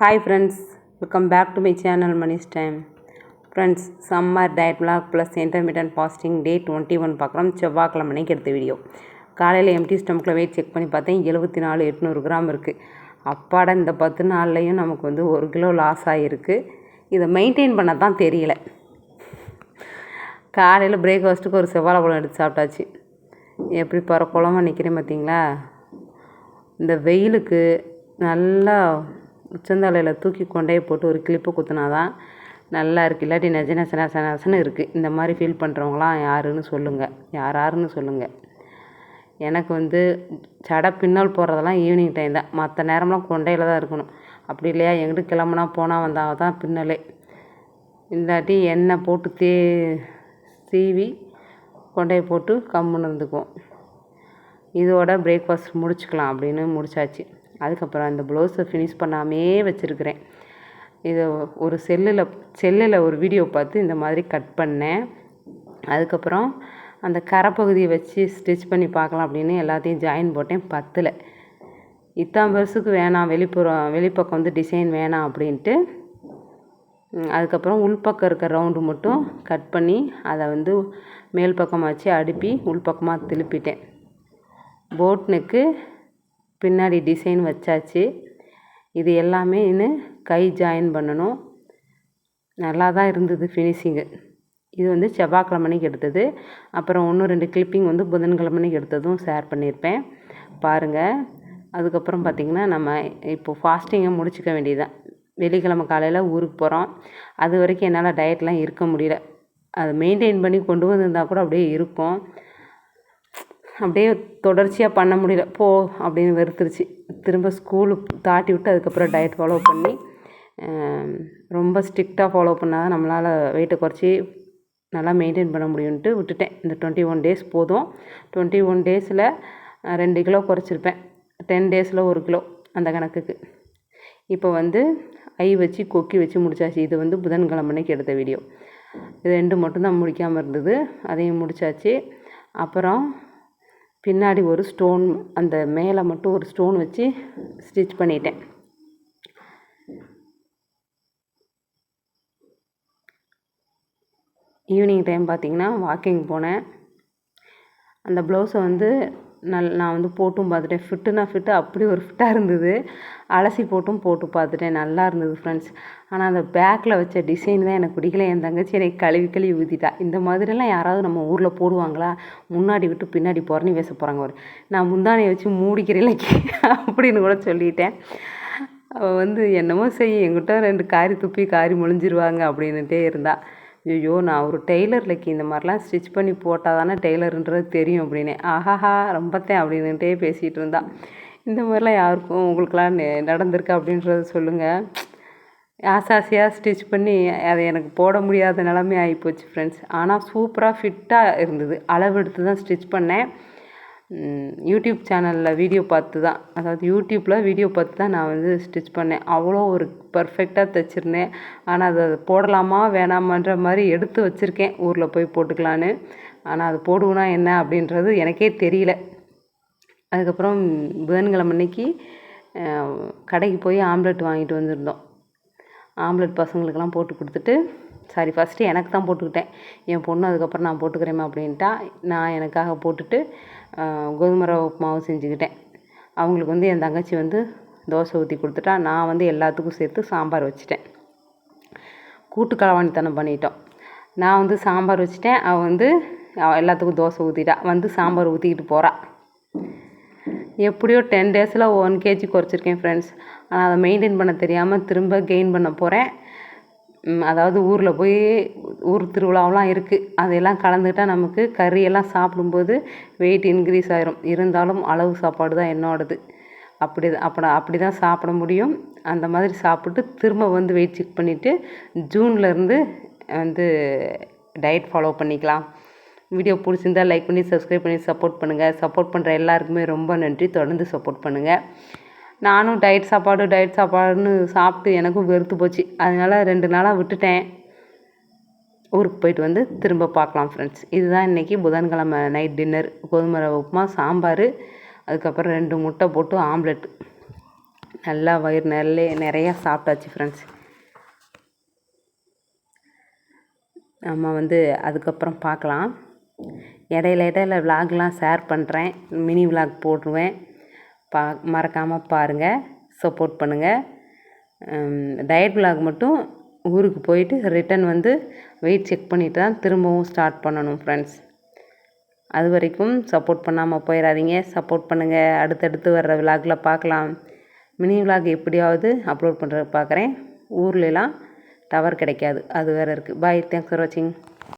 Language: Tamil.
Hi friends, welcome back to my channel Manish Time. Friends, summer diet vlog plus intermittent fasting day 21 பார்க்குறோம். செவ்வாய்க்கிழமை மணிக்கு எடுத்த வீடியோ. காலையில் எம்டி ஸ்டமக்கில் வெயிட் செக் பண்ணி பார்த்தேன், 74,800 கிராம் இருக்குது. அப்பாட இந்த 10 நாள்லையும் நமக்கு 1 கிலோ லாஸ் ஆகிருக்கு. இதை மெயின்டைன் பண்ண தான் தெரியல. காலையில் பிரேக்ஃபாஸ்ட்டுக்கு ஒரு செவ்வாழை பழம் எடுத்து சாப்பிட்டாச்சு. எப்படி குழம்பு நிற்கிறேன் பார்த்தீங்களா? இந்த வெயிலுக்கு நல்லா உச்சந்தலையில் தூக்கி கொண்டே போட்டு ஒரு கிளிப்பு குத்துனா தான் நல்லா இருக்குது. இல்லாட்டி நெசனு இருக்குது. இந்த மாதிரி ஃபீல் பண்ணுறவங்களாம் யாருன்னு சொல்லுங்கள். எனக்கு சடை பின்னல் போடுறதெல்லாம் ஈவினிங் டைம் தான். மற்ற நேரம்லாம் கொண்டையில் தான் இருக்கணும். அப்படி இல்லையா எங்கிட்ட கிளம்புனா போனால் வந்தால் தான் பின்னலே. இல்லாட்டி எண்ணெய் போட்டு சீவி கொண்டையை போட்டு கம்முன்னு இருந்துக்குவோம். இதோட பிரேக்ஃபாஸ்ட் முடிச்சுக்கலாம் அப்படின்னு முடிச்சாச்சு. அதுக்கப்புறம் அந்த ப்ளவுஸை ஃபினிஷ் பண்ணாமே வச்சுருக்கிறேன். இதை ஒரு செல்லில் ஒரு வீடியோ பார்த்து இந்த மாதிரி கட் பண்ணேன். அதுக்கப்புறம் அந்த கரைப்பகுதியை வச்சு ஸ்டிச் பண்ணி பார்க்கலாம் அப்படின்னு எல்லாத்தையும் ஜாயின் போட்டேன். 10ல் இத்தாம் பெருசுக்கு வேணாம், வெளிப்பக்கம் டிசைன் வேணாம் அப்படின்ட்டு அதுக்கப்புறம் உள்பக்கம் இருக்க ரவுண்டு மட்டும் கட் பண்ணி அதை மேல் பக்கமாக வச்சு அடுப்பி உள்பக்கமாக திருப்பிட்டேன். போட் நெக்கு பின்னாடி டிசைன் வச்சாச்சு. இது எல்லாமே இன்னும் கை ஜாயின் பண்ணணும். நல்லா தான் இருந்தது ஃபினிஷிங்கு. இது செவ்வாய்க்கிழமைக்கு எடுத்தது. அப்புறம் 1-2 கிளிப்பிங் புதன்கிழமைக்கு எடுத்ததும் ஷேர் பண்ணியிருப்பேன், பாருங்கள். அதுக்கப்புறம் பார்த்திங்கன்னா நம்ம இப்போது ஃபாஸ்டிங்கை முடிச்சிக்க வேண்டியதுதான். வெள்ளிக்கிழமை காலையில் ஊருக்கு போகிறோம். அது வரைக்கும் என்னால் டயட்லாம் இருக்க முடியல. அதை மெயின்டைன் பண்ணி கொண்டு வந்திருந்தால் கூட அப்படியே இருக்கும். அப்படியே தொடர்ச்சியாக பண்ண முடியல. அப்படின்னு வெறுத்துருச்சு. திரும்ப ஸ்கூலுக்கு தாட்டி விட்டு அதுக்கப்புறம் டயட் ஃபாலோ பண்ணி ரொம்ப ஸ்ட்ரிக்டாக ஃபாலோ பண்ணால் தான் நம்மளால் வெயிட்டை குறைச்சி நல்லா மெயின்டைன் பண்ண முடியும்ன்ட்டு விட்டுட்டேன். இந்த 21 டேஸ் போதும். 21 டேஸில் 2 கிலோ குறைச்சிருப்பேன். 10 டேஸில் 1 கிலோ அந்த கணக்குக்கு. இப்போ ஐ வச்சு கொக்கி வச்சு முடிச்சாச்சு. இது புதன்கிழமைக்கு எடுத்த வீடியோ. இது 2 மட்டும்தான் முடிக்காமல் இருந்தது, அதையும் முடித்தாச்சு. அப்புறம் பின்னாடி ஒரு ஸ்டோன், அந்த மேலே மட்டும் ஒரு ஸ்டோன் வச்சு ஸ்டிச் பண்ணிட்டேன். ஈவினிங் டைம் பார்த்திங்கன்னா வாக்கிங் போனேன். அந்த ப்ளவுஸை நான் போட்டும் பார்த்துட்டேன். ஃபிட்டு அப்படி ஒரு ஃபிட்டாக இருந்தது. அலசி போட்டு பார்த்துட்டேன். நல்லா இருந்தது ஃப்ரெண்ட்ஸ். ஆனால் அந்த பேக்கில் வச்ச டிசைன் தான் எனக்கு பிடிக்கல. என் தங்கச்சி எனக்கு கழுவி ஊற்றிட்டா. இந்த மாதிரிலாம் யாராவது நம்ம ஊரில் போடுவாங்களா? முன்னாடி விட்டு பின்னாடி புறணி பேச போகிறாங்க. நான் முந்தானையை வச்சு மூடிக்கிறேன் அப்படின்னு கூட சொல்லிட்டேன். அவள் என்னமோ செய்ய, என்கிட்ட 2 காரி துப்பி காரி முழிஞ்சிருவாங்க அப்படின்னுட்டே இருந்தா. ஐயோ, நான் ஒரு டெய்லர்லைக்கு இந்த மாதிரிலாம் ஸ்டிச் பண்ணி போட்டால் தானே டெய்லருன்றது தெரியும் அப்படின்னு. ஆஹாஹா ரொம்பத்தேன் அப்படின்னுட்டே பேசிகிட்டு இருந்தா. இந்த மாதிரிலாம் யாருக்கும் உங்களுக்கெலாம் நடந்திருக்கா அப்படின்றத சொல்லுங்கள். ஆசாசியாக ஸ்டிச் பண்ணி அதை எனக்கு போட முடியாத நிலமே ஆகிப்போச்சு ஃப்ரெண்ட்ஸ். ஆனால் சூப்பராக ஃபிட்டாக இருந்தது. அளவெடுத்து தான் ஸ்டிச் பண்ணேன். யூடியூப் சேனலில் வீடியோ பார்த்து தான், அதாவது யூடியூப்பில் வீடியோ பார்த்து தான் நான் ஸ்டிச் பண்ணேன். அவ்வளோ ஒரு பர்ஃபெக்டாக தைச்சிருந்தேன். ஆனால் அதை போடலாமா வேணாமான்ற மாதிரி எடுத்து வச்சுருக்கேன், ஊரில் போய் போட்டுக்கலான்னு. ஆனால் அது போடுவேனா என்ன அப்படின்றது எனக்கே தெரியல. அதுக்கப்புறம் புதன்கிழமை அன்னைக்கு கடைக்கு போய் ஆம்லெட் வாங்கிட்டு வந்திருந்தோம். ஆம்லெட் பசங்களுக்கெல்லாம் போட்டு கொடுத்துட்டு, ஃபஸ்ட்டு எனக்கு தான் போட்டுக்கிட்டேன். என் பொண்ணு அதுக்கப்புறம் நான் போட்டுக்கிறேம்மா அப்படின்ட்டா. நான் எனக்காக போட்டுட்டு கோதுமை ரவை உப்புமாவை செஞ்சுக்கிட்டேன். அவங்களுக்கு என் தங்கச்சி தோசை ஊற்றி கொடுத்துட்டா. நான் எல்லாத்துக்கும் சேர்த்து சாம்பார் வச்சுட்டேன். கூட்டு களவாணித்தனம் பண்ணிட்டோம். நான் சாம்பார் வச்சுட்டேன். அவள் எல்லாத்துக்கும் தோசை ஊற்றிட்டா. சாம்பார் ஊற்றிக்கிட்டு போகிறா. எப்படியோ 10 டேஸில் 1 kg குறைச்சிருக்கேன் ஃப்ரெண்ட்ஸ். ஆனால் அதை மெயின்டைன் பண்ண தெரியாமல் திரும்ப கெயின் பண்ண போகிறேன். அதாவது ஊரில் போய் ஊர் திருவிழாவெலாம் இருக்குது. அதையெல்லாம் கலந்துக்கிட்டால் நமக்கு கறியெல்லாம் சாப்பிடும்போது வெயிட் இன்க்ரீஸ் ஆகிரும். இருந்தாலும் அளவு சாப்பாடு தான் என்னோடது. அப்படி தான் சாப்பிட முடியும். அந்த மாதிரி சாப்பிட்டு திரும்ப வெயிட் செக் பண்ணிவிட்டு ஜூன்லேருந்து டயட் ஃபாலோ பண்ணிக்கலாம். வீடியோ பிடிச்சிருந்தால் லைக் பண்ணி சப்ஸ்கிரைப் பண்ணி சப்போர்ட் பண்ணுங்கள். சப்போர்ட் பண்ணுற எல்லாருக்குமே ரொம்ப நன்றி. தொடர்ந்து சப்போர்ட் பண்ணுங்கள். நானும் டயட் சாப்பாடுன்னு சாப்பிட்டு எனக்கும் வெறுத்து போச்சு. அதனால் 2 நாளாக விட்டுட்டேன். ஊருக்கு போயிட்டு திரும்ப பார்க்கலாம் ஃப்ரெண்ட்ஸ். இதுதான் இன்றைக்கி புதன்கிழமை நைட் டின்னர். கோதுமை ரவை உப்புமா, சாம்பார், அதுக்கப்புறம் 2 முட்டை போட்டு ஆம்லெட். நல்லா வயிறு நிறையா சாப்பிட்டாச்சு ஃப்ரெண்ட்ஸ். நம்ம அதுக்கப்புறம் பார்க்கலாம். இடையில விலாக்லாம் ஷேர் பண்ணுறேன், மினி விலாக் போட்டுருவேன். மறக்காமல் பாருங்கள், சப்போர்ட் பண்ணுங்கள். டயட் விலாக் மட்டும் ஊருக்கு போயிட்டு ரிட்டன் வெயிட் செக் பண்ணிவிட்டு தான் திரும்பவும் ஸ்டார்ட் பண்ணணும் ஃப்ரெண்ட்ஸ். அது வரைக்கும் சப்போர்ட் பண்ணாமல் போயிடாதீங்க, சப்போர்ட் பண்ணுங்கள். அடுத்தடுத்து வர்ற விலாகில் பார்க்கலாம். மினி விலாக் எப்படியாவது அப்லோட் பண்ணுறது பார்க்குறேன். ஊர்லலாம் டவர் கிடைக்காது, அது வேறு இருக்குது. பாய், தேங்க்ஸ் ஃபார் வாட்சிங்.